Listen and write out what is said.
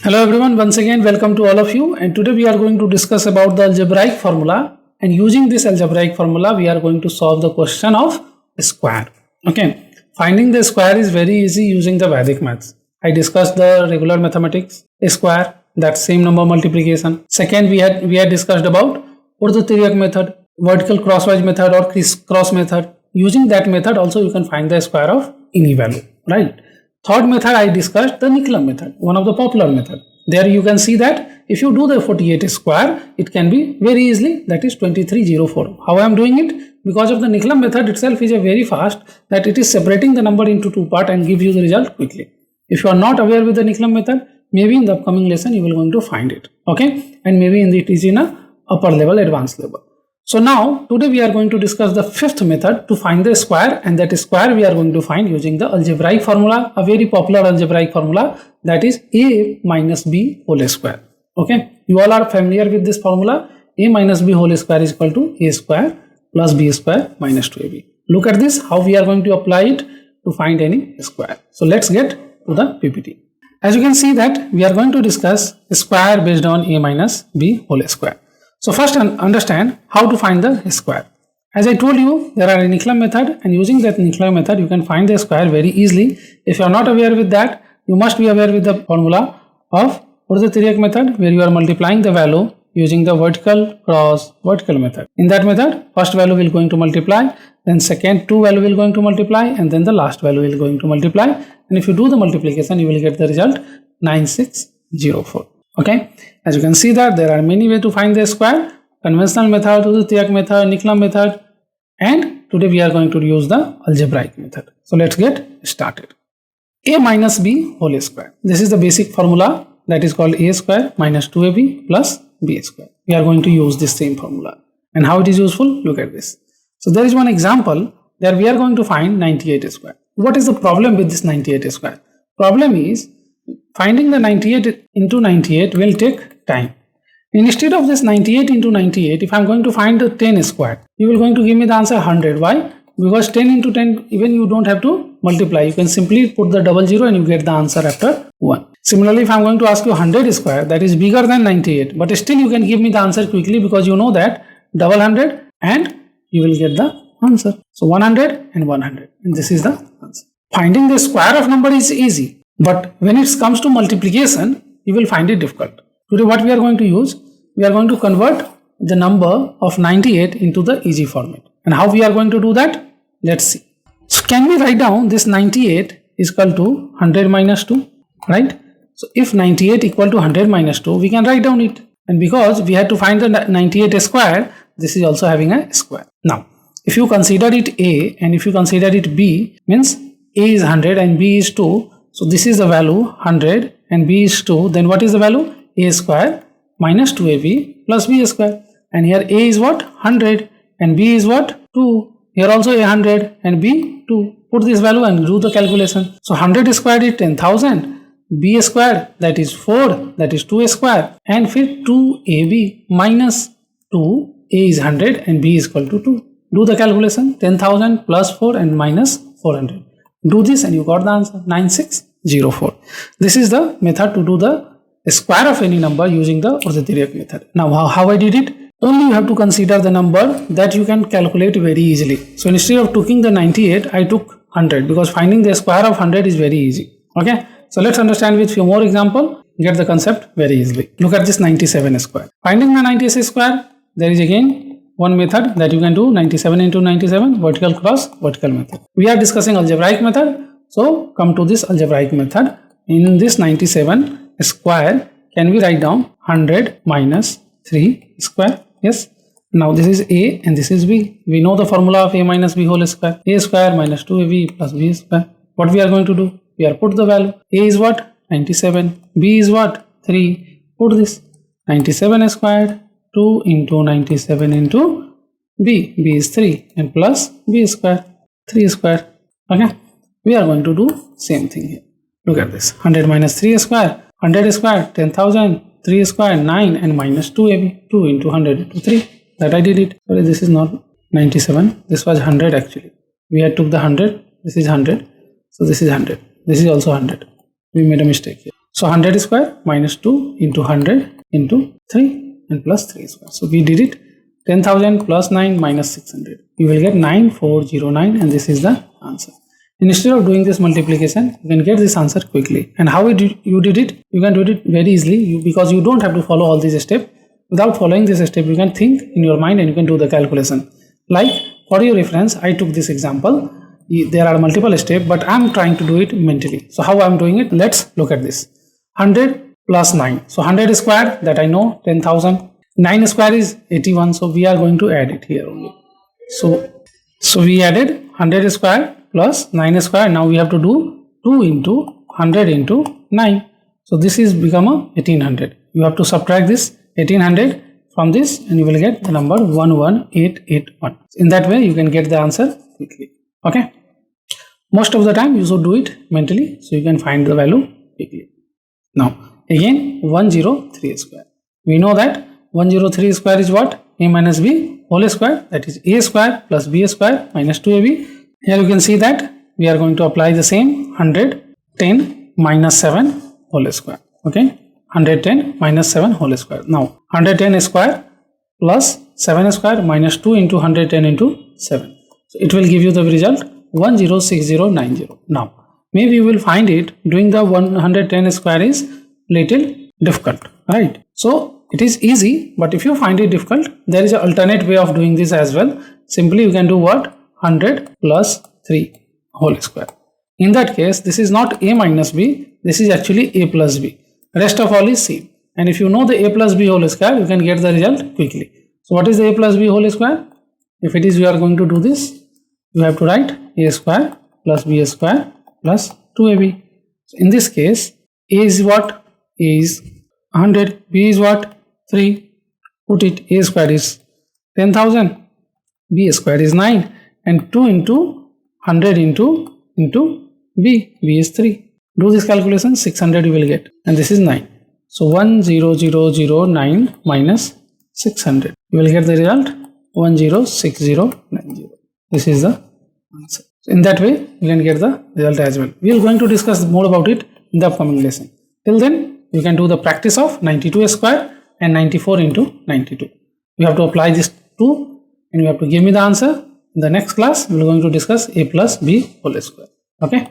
Hello everyone, once again welcome to all of you, and today we are going to discuss about the algebraic formula, and using this algebraic formula we are going to solve the question of square. Okay, finding the square is very easy using the Vedic maths. I discussed the regular mathematics, square, that same number multiplication. Second, we had discussed about orthotheoretic method, vertical crosswise method or criss-cross method. Using that method also you can find the square of any value, right? Third method I discussed the Nicolum method, one of the popular method. There you can see that if you do the 48 square, it can be very easily, that is 2304. How I am doing it? Because of the Nicolum method itself is a very fast, that it is separating the number into two parts and give you the result quickly. If you are not aware with the Nicolum method, maybe in the upcoming lesson you will going to find it. Okay, and maybe it is in a upper level, advanced level. So now today we are going to discuss the fifth method to find the square, and that square we are going to find using the algebraic formula, a very popular algebraic formula, that is a minus b whole square. Okay, you all are familiar with this formula. A minus b whole square is equal to a square plus b square minus 2ab. Look at this, how we are going to apply it to find any square. So let's get to the PPT. As you can see that we are going to discuss square based on a minus b whole square. So first understand how to find the square. As I told you, there are a Nicolum method, and using that Nicolum method you can find the square very easily. If you are not aware with that, you must be aware with the formula of orthotheoretic method, where you are multiplying the value using the vertical cross vertical method. In that method, first value will going to multiply, then second two value will going to multiply, and then the last value will going to multiply. And if you do the multiplication, you will get the result 9604. Okay, as you can see that there are many ways to find the square: conventional method, orthotheoretic method, Nicolum method, and today we are going to use the algebraic method. So let's get started. A minus b whole square. This is the basic formula, that is called a square minus 2ab plus b square. We are going to use this same formula. And how it is useful? Look at this. So there is one example that we are going to find 98 square. What is the problem with this 98 square? Problem is finding the 98 into 98 will take time. Instead of this 98 into 98, if I am going to find the 10 square, you will going to give me the answer 100. Why? Because 10 into 10, even you don't have to multiply. You can simply put the double zero and you get the answer after 1. Similarly, if I am going to ask you 100 square, that is bigger than 98, but still you can give me the answer quickly because you know that double 100 and you will get the answer. So 100 and 100, and this is the answer. Finding the square of number is easy, but when it comes to multiplication, you will find it difficult. Today what we are going to use, we are going to convert the number of 98 into the easy format. And how we are going to do that? Let's see. So can we write down this 98 is equal to 100 minus 2, right? So if 98 equal to 100 minus 2, we can write down it. And because we had to find the 98 square, this is also having a square. Now, if you consider it A and if you consider it B, means A is 100 and B is 2. So this is the value 100 and B is 2. Then what is the value? A square minus 2ab plus b square. And here A is what? 100 and B is what? 2. Here also A 100 and B 2. Put this value and do the calculation. So 100 squared is 10,000. B squared, that is 4, that is 2 square. And fit 2ab minus 2. A is 100 and B is equal to 2. Do the calculation. 10,000 plus 4 and minus 400. Do this and you got the answer 9604. This is the method to do the square of any number using the orthotheoretic method. Now how I did it? Only you have to consider the number that you can calculate very easily. So instead of taking the 98, I took 100 because finding the square of 100 is very easy. Okay, so let's understand with few more example, get the concept very easily. Look at this 97 square. Finding the 96 square, there is again one method that you can do, 97 into 97, vertical cross vertical method. We are discussing algebraic method, so come to this algebraic method. In this 97 square, can we write down 100 minus 3 square? Yes. Now this is A and this is B. We know the formula of A minus B whole square. A square minus 2ab plus B square. What we are going to do? We are put the value. A is what? 97. B is what? 3. Put this. 97 squared. 2 into 97 into B. B is 3 and plus B square. 3 square. Okay. We are going to do same thing here. Look at this. 100 minus 3 square. 100 square. 10,000. 3 square 9 and minus 2ab. 2 into 100 into 3. That I did it. Sorry, this is not 97. This was 100 actually. We had took the 100. This is 100. So this is 100. This is also 100. We made a mistake here. So 100 square minus 2 into 100 into 3 and plus 3 square. So we did it. 10,000 plus 9 minus 600. You will get 9409 and this is the answer. Instead of doing this multiplication, you can get this answer quickly. And how you did it? You can do it very easily because you don't have to follow all these steps. Without following this step, you can think in your mind and you can do the calculation. Like for your reference, I took this example. There are multiple steps, but I am trying to do it mentally. So how I am doing it? Let's look at this. 100 plus 9. So 100 square, that I know, 10,000. 9 square is 81. So we are going to add it here only. So we added 100 square plus 9 square. Now we have to do 2 into 100 into 9. So this is become a 1800. You have to subtract this 1800 from this and you will get the number 11881. In that way you can get the answer quickly. Okay. Most of the time you should do it mentally so you can find the value quickly. Now again 103 square. We know that 103 square is what? A minus b whole square, that is a square plus b square minus 2ab. Here you can see that we are going to apply the same 110 minus 7 whole square. Okay, 110 minus 7 whole square. Now 110 square plus 7 square minus 2 into 110 into 7. So it will give you the result 106090. Now maybe you will find it doing the 110 square is little difficult, right? So it is easy, but if you find it difficult, there is an alternate way of doing this as well. Simply you can do what? 100 plus 3 whole square. In that case, this is not a minus b, this is actually a plus b. Rest of all is c. And if you know the a plus b whole square, you can get the result quickly. So what is the a plus b whole square? If it is you are going to do this, you have to write a square plus b square plus 2ab. So in this case, a is what? A is 100, b is what? 3. Put it, a square is 10,000, b square is 9 and 2 into 100 into b is 3. Do this calculation, 600 you will get and this is 9. So 10009 minus 600. You will get the result 106090. This is the answer. So in that way you can get the result as well. We are going to discuss more about it in the upcoming lesson. Till then you can do the practice of 92 square and 94 into 92. You have to apply this 2 and you have to give me the answer. In the next class we are going to discuss a plus b whole square. Okay.